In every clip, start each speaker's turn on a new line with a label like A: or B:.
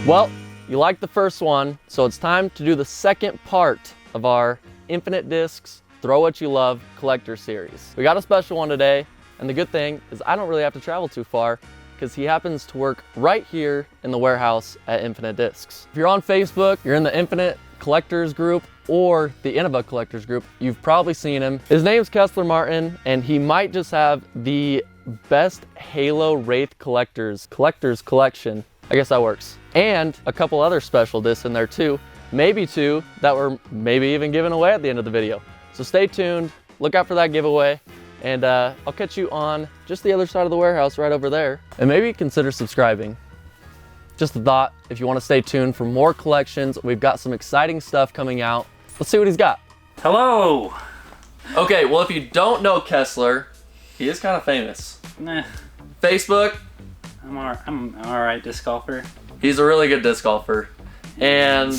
A: Well, you liked the first one, so it's time to do the second part of our Infinite Discs Throw What You Love collector series. We got a special one today, and the good thing is I don't really have to travel too far because he happens to work right here in the warehouse at Infinite Discs. If you're on Facebook, you're in the Infinite Collectors group or the Innova Collectors group, you've probably seen him. His name's Kesler Martin, and he might just have the best Halo Wraith Collectors collection. I guess that works. And a couple other special discs in there too. Maybe two that were maybe even given away at the end of the video. So stay tuned, look out for that giveaway, and I'll catch you on just the other side of the warehouse right over there. And maybe consider subscribing. Just a thought, if you want to stay tuned for more collections, we've got some exciting stuff coming out. Let's see what he's got.
B: Hello!
A: Okay, well if you don't know Kesler, he is kind of famous.
B: Nah.
A: Facebook.
B: I'm alright disc golfer.
A: He's a really good disc golfer. And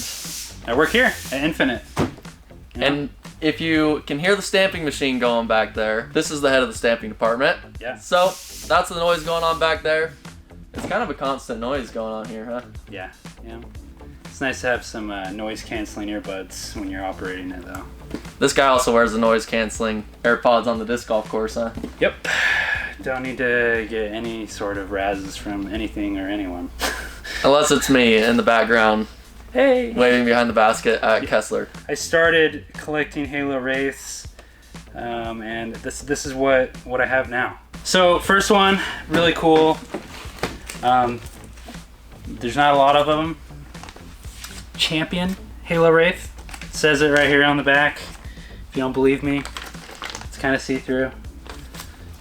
B: I work here at Infinite. Yeah.
A: And if you can hear the stamping machine going back there, this is the head of the stamping department.
B: Yeah.
A: So that's the noise going on back there. It's kind of a constant noise going on here, huh?
B: Yeah, yeah. It's nice to have some noise canceling earbuds when you're operating it though.
A: This guy also wears the noise canceling AirPods on the disc golf course, huh?
B: Yep. Don't need to get any sort of razzes from anything or anyone.
A: Unless it's me in the background.
B: Hey!
A: Waving behind the basket at Kesler.
B: I started collecting Halo Wraiths, and this is what I have now. So first one, really cool. There's not a lot of them. Champion Halo Wraith. It says it right here on the back. If you don't believe me, it's kind of see-through.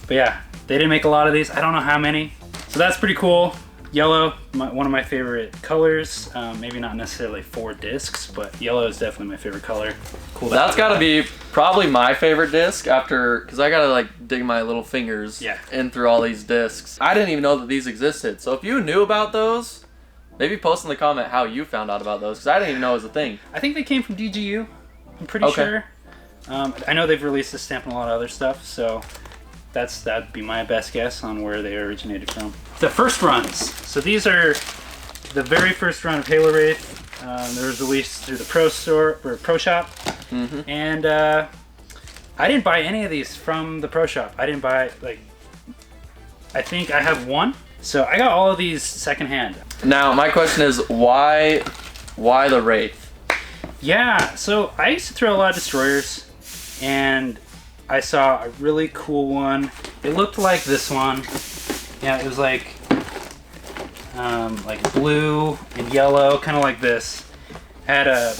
B: But yeah, they didn't make a lot of these. I don't know how many. So that's pretty cool. Yellow, one of my favorite colors. Maybe not necessarily for discs, but yellow is definitely my favorite color. Cool.
A: That's gotta be probably my favorite disc after, because I gotta like dig my little fingers in through all these discs. I didn't even know that these existed. So if you knew about those, maybe post in the comment how you found out about those, because I didn't even know it was a thing.
B: I think they came from DGU. I'm pretty sure. I know they've released this stamp and a lot of other stuff, so that'd be my best guess on where they originated from. The first runs. So these are the very first run of Halo Wraith. They were released through the Pro Store or Pro Shop, and I didn't buy any of these from the Pro Shop. I didn't buy I think I have one, so I got all of these secondhand. Now
A: my question is why the Wraith?
B: Yeah, so I used to throw a lot of destroyers, and I saw a really cool one. It looked like this one. Yeah, it was like blue and yellow, kind of like this. Had a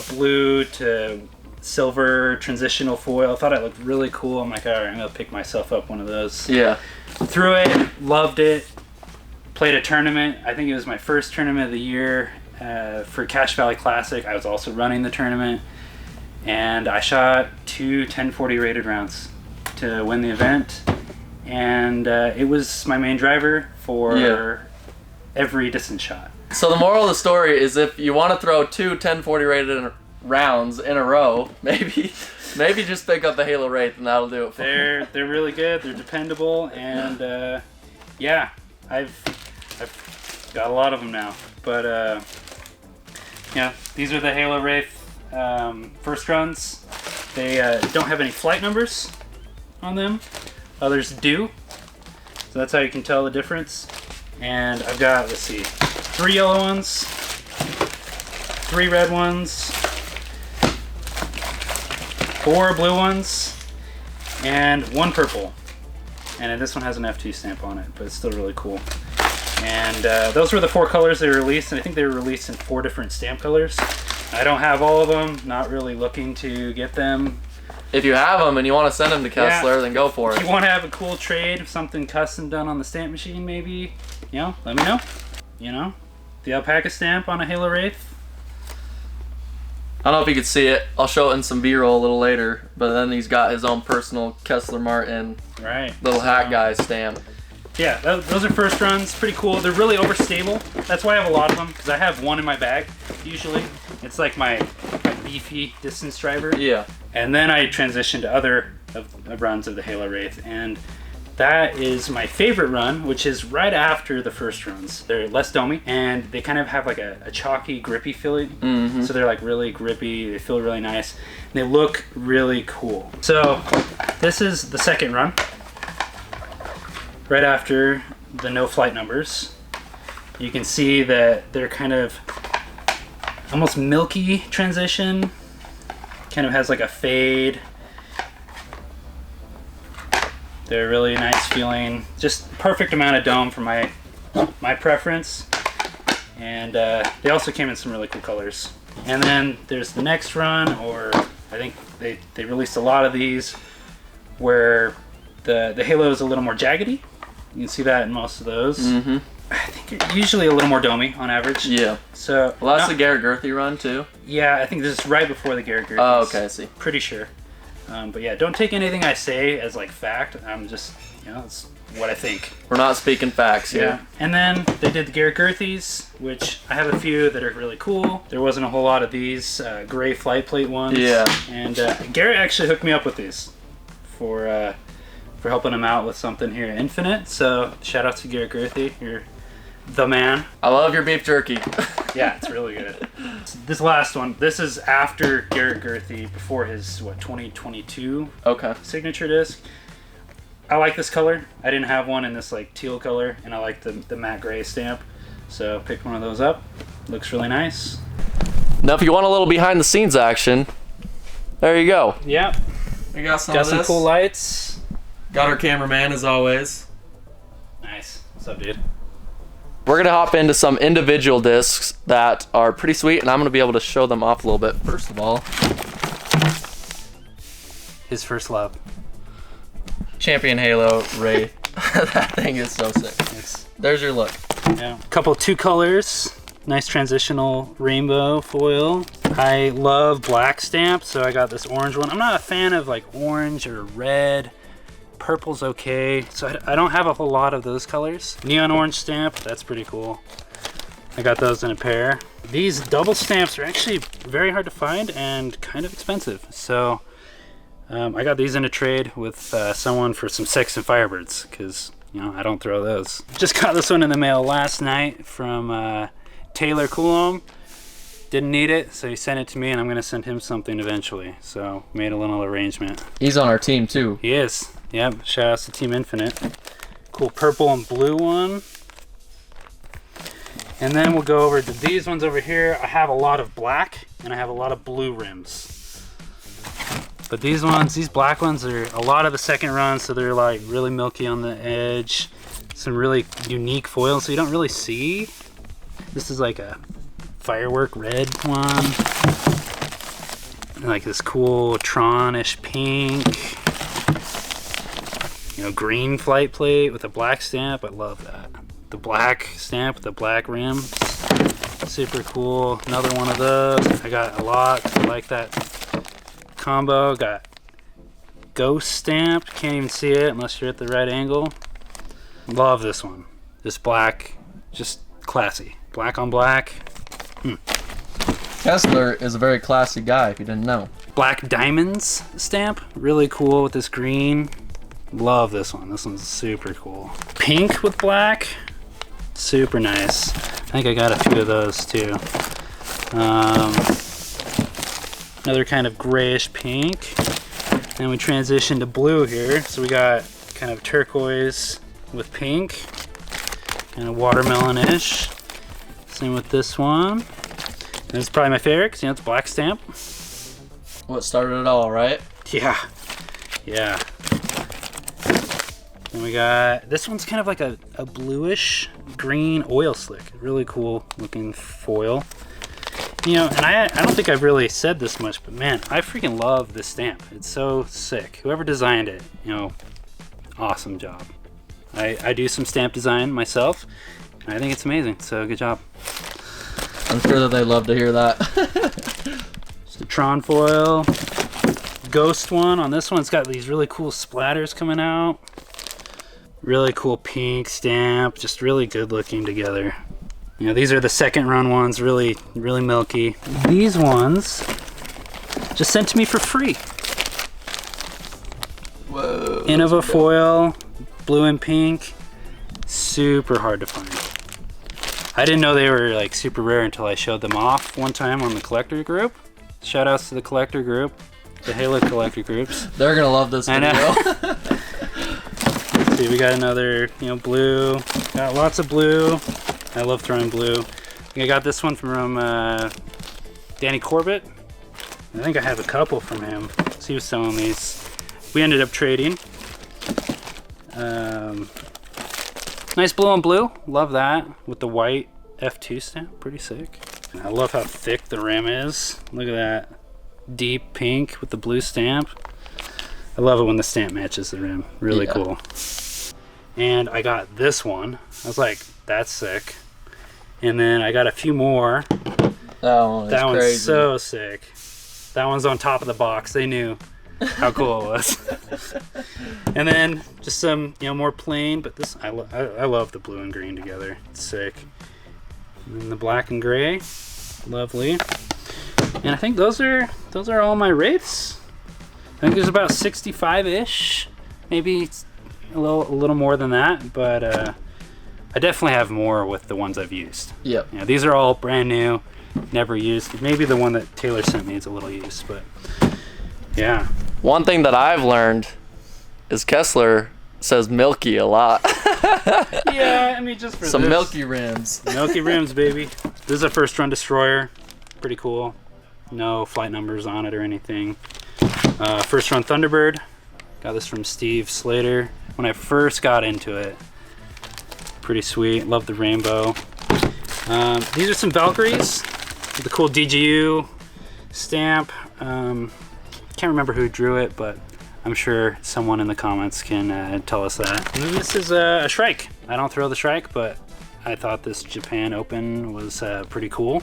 B: blue to silver transitional foil. I thought it looked really cool. I'm like, all right, I'm gonna pick myself up one of those.
A: Yeah.
B: Threw it, loved it. Played a tournament. I think it was my first tournament of the year for Cache Valley Classic. I was also running the tournament. And I shot 2 1040 rated rounds to win the event, and it was my main driver for every distance shot. So
A: the moral of the story is if you want to throw 2 1040 rated rounds in a row, maybe just pick up the Halo Wraith and that'll do it for you.
B: They're really good, they're dependable, and yeah, I've got a lot of them now. But yeah, these are the Halo Wraith first runs. They don't have any flight numbers on them. Others do. So that's how you can tell the difference. And I've got, let's see, 3 yellow ones, 3 red ones, 4 blue ones, and 1 purple. And this one has an F2 stamp on it, but it's still really cool. And those were the 4 colors they released, and I think they were released in 4 different stamp colors. I don't have all of them, not really looking to get them.
A: If you have them and you want to send them to Kesler, then go for it.
B: If you want to have a cool trade, something custom done on the stamp machine maybe, let me know. The alpaca stamp on a Halo Wraith.
A: I don't know if you could see it. I'll show it in some B-roll a little later, but then he's got his own personal Kesler Martin little hat guy stamp.
B: Yeah, those are first runs. Pretty cool. They're really overstable. That's why I have a lot of them, because I have one in my bag, usually. It's like my beefy distance driver.
A: Yeah.
B: And then I transitioned to other runs of the Halo Wraith, and that is my favorite run, which is right after the first runs. They're less domey, and they kind of have like a chalky, grippy feeling. So they're like really grippy, they feel really nice, and they look really cool. So this is the second run, right after the no flight numbers. You can see that they're kind of almost milky transition, kind of has like a fade. They're really nice feeling, just perfect amount of dome for my preference. And they also came in some really cool colors. And then there's the next run, or I think they released a lot of these, where the halo is a little more jaggedy. You can see that in most of those. I think usually a little more domey on average.
A: Yeah.
B: So
A: well, that's the Garrett Gerthy run too.
B: Yeah, I think this is right before the Garrett Gerthy.
A: Oh, okay, I see.
B: Pretty sure. But yeah, don't take anything I say as like fact. I'm just, it's what I think.
A: We're not speaking facts here.
B: Yeah. And then they did the Garrett Gerthys, which I have a few that are really cool. There wasn't a whole lot of these gray flight plate ones.
A: Yeah.
B: And Garrett actually hooked me up with these for helping him out with something here at Infinite. So shout out to Garrett Gerthy. You're the man.
A: I love your beef jerky.
B: Yeah, it's really good. This last one, this is after Garrett Gerthy, before his 2022 signature disc. I like this color. I didn't have one in this like teal color, and I like the matte gray stamp, so picked one of those up. Looks really nice.
A: Now if you want a little behind the scenes action, there you go.
B: Yeah,
A: We got some
B: cool lights.
A: Got our cameraman as always.
B: Nice. What's up, dude?
A: We're gonna hop into some individual discs that are pretty sweet, and I'm gonna be able to show them off a little bit. First of all,
B: his first love.
A: Champion Halo Wraith. That thing is so sick. There's your look.
B: Yeah. Couple two colors. Nice transitional rainbow foil. I love black stamp, so I got this orange one. I'm not a fan of like orange or red. Purple's okay, so I don't have a whole lot of those colors. Neon orange stamp, that's pretty cool. I got those in a pair. These double stamps are actually very hard to find and kind of expensive. So I got these in a trade with someone for some Sex and Firebirds, because I don't throw those. Just got this one in the mail last night from Taylor Coulomb. Didn't need it, so he sent it to me, and I'm gonna send him something eventually. So made a little arrangement.
A: He's on our team too.
B: He is. Yep, shout out to Team Infinite. Cool purple and blue one. And then we'll go over to these ones over here. I have a lot of black and I have a lot of blue rims. But these ones, these black ones are a lot of the second run, so they're like really milky on the edge. Some really unique foils, so you don't really see. This is like a firework red one. And like this cool Tron-ish pink. Green flight plate with a black stamp. I love that. The black stamp with the black rim. Super cool. Another one of those. I got a lot. I like that combo. Got ghost stamp. Can't even see it unless you're at the right angle. Love this one. This black, just classy. Black on black.
A: Kesler is a very classy guy, if you didn't know.
B: Black diamonds stamp. Really cool with this green. Love this one. This one's super cool. Pink with black. Super nice. I think I got a few of those too. Another kind of grayish pink. Then we transition to blue here. So we got kind of turquoise with pink. Kind of watermelon-ish. Same with this one. And it's probably my favorite because it's black stamp.
A: What started it all, right?
B: Yeah. Yeah. And we got, this one's kind of like a bluish green oil slick. Really cool looking foil. And I don't think I've really said this much, but man, I freaking love this stamp. It's so sick. Whoever designed it, awesome job. I do some stamp design myself, and I think it's amazing, so good job.
A: I'm sure that they love to hear that.
B: Just a Tron foil. Ghost one. On this one, it's got these really cool splatters coming out. Really cool pink stamp, just really good looking together. These are the second run ones, really, really milky. These ones just sent to me for free.
A: Whoa.
B: Innova foil, blue and pink, super hard to find. I didn't know they were like super rare until I showed them off one time on the collector group. Shout outs to the collector group, the Halo collector groups.
A: They're gonna love this video.
B: Let's see, we got another, blue. Got lots of blue. I love throwing blue. I got this one from Danny Corbett. I think I have a couple from him. So he was selling these. We ended up trading. Nice blue on blue. Love that with the white F2 stamp. Pretty sick. And I love how thick the rim is. Look at that. Deep pink with the blue stamp. I love it when the stamp matches the rim. Really cool. And I got this one. I was like, that's sick. And then I got a few more. That one's
A: crazy.
B: so sick. That one's on top of the box. They knew how cool it was. And then just some, more plain, but this, I love the blue and green together. It's sick. And then the black and gray, lovely. And I think those are all my Wraiths. I think there's about 65-ish, maybe a little more than that, but I definitely have more with the ones I've used.
A: Yep.
B: Yeah, these are all brand new, never used. Maybe the one that Taylor sent me is a little used, but yeah.
A: One thing that I've learned is Kesler says milky a lot.
B: Yeah, I mean, just for
A: some
B: this.
A: milky rims.
B: Milky rims, baby. This is a first run destroyer. Pretty cool. No flight numbers on it or anything. First run Thunderbird. Got this from Steve Slater when I first got into it. Pretty sweet. Love the rainbow. These are some Valkyries with the cool DGU stamp. Can't remember who drew it, but I'm sure someone in the comments can tell us that. And then this is a Shrike. I don't throw the Shrike, but I thought this Japan Open was pretty cool.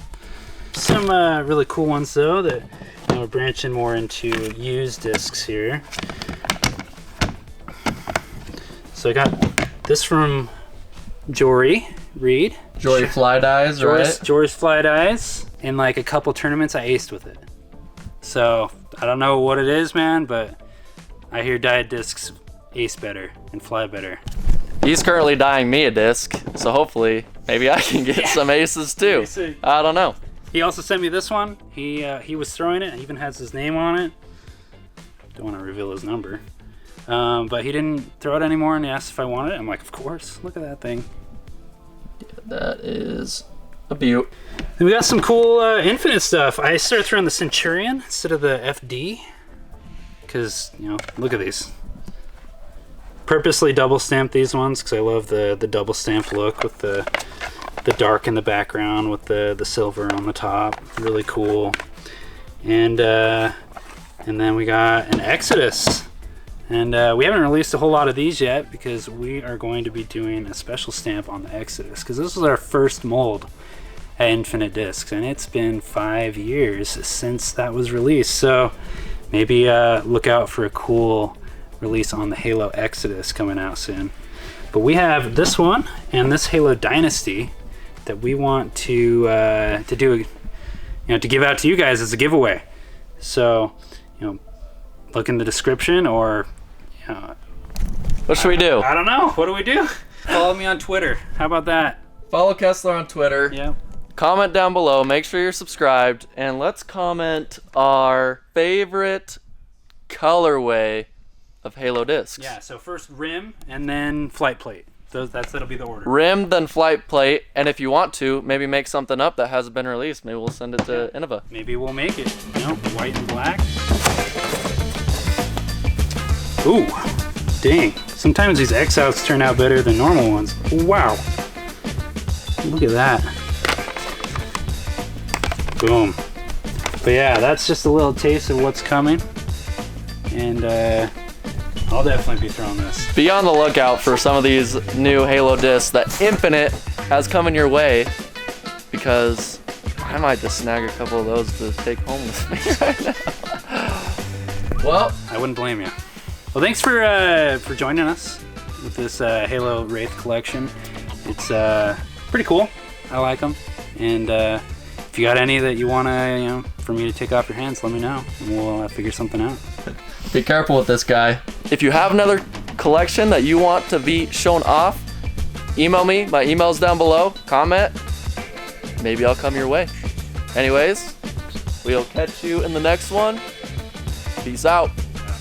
B: Some really cool ones though that we're branching more into used discs here. So I got this from Jory Reed.
A: Jory Fly Dyes, right?
B: Jory's Fly Dyes. In like a couple tournaments I aced with it. So I don't know what it is, man, but I hear dyed discs ace better and fly better.
A: He's currently dyeing me a disc, so hopefully maybe I can get some aces too. I don't know.
B: He also sent me this one. He was throwing it. It even has his name on it. Don't want to reveal his number. But he didn't throw it anymore and he asked if I wanted it. I'm like, of course. Look at that thing.
A: Yeah, that is a beaut.
B: Then we got some cool Infinite stuff. I started throwing the Centurion instead of the FD. Because, look at these. Purposely double stamped these ones because I love the double stamp look with the dark in the background with the silver on the top. Really cool. And then we got an Exodus. And we haven't released a whole lot of these yet because we are going to be doing a special stamp on the Exodus because this was our first mold at Infinite Discs and it's been 5 years since that was released. So maybe look out for a cool release on the Halo Exodus coming out soon. But we have this one and this Halo Dynasty that we want to do, to give out to you guys as a giveaway. So, look in the description or.
A: What should we do?
B: I don't know. What do we do? Follow me on Twitter. How about that?
A: Follow Kesler on Twitter.
B: Yep.
A: Comment down below. Make sure you're subscribed, and let's comment our favorite colorway of Halo discs.
B: Yeah. So first rim and then flight plate. That'll be the order.
A: Rim, then flight plate, and if you want to, maybe make something up that hasn't been released. Maybe we'll send it to Innova.
B: Maybe we'll make it. White and black. Ooh, dang. Sometimes these X-Outs turn out better than normal ones. Wow. Look at that. Boom. But yeah, that's just a little taste of what's coming. And I'll definitely be throwing this.
A: Be on the lookout for some of these new Halo discs that Infinite has coming your way, because I might just snag a couple of those to take home with me right now. Well,
B: I wouldn't blame you. Well, thanks for joining us with this Halo Wraith collection. It's pretty cool. I like them. And if you got any that you want to, for me to take off your hands, let me know, and we'll figure something out.
A: Be careful with this guy. If you have another collection that you want to be shown off, email me. My email's down below. Comment. Maybe I'll come your way. Anyways, we'll catch you in the next one. Peace out.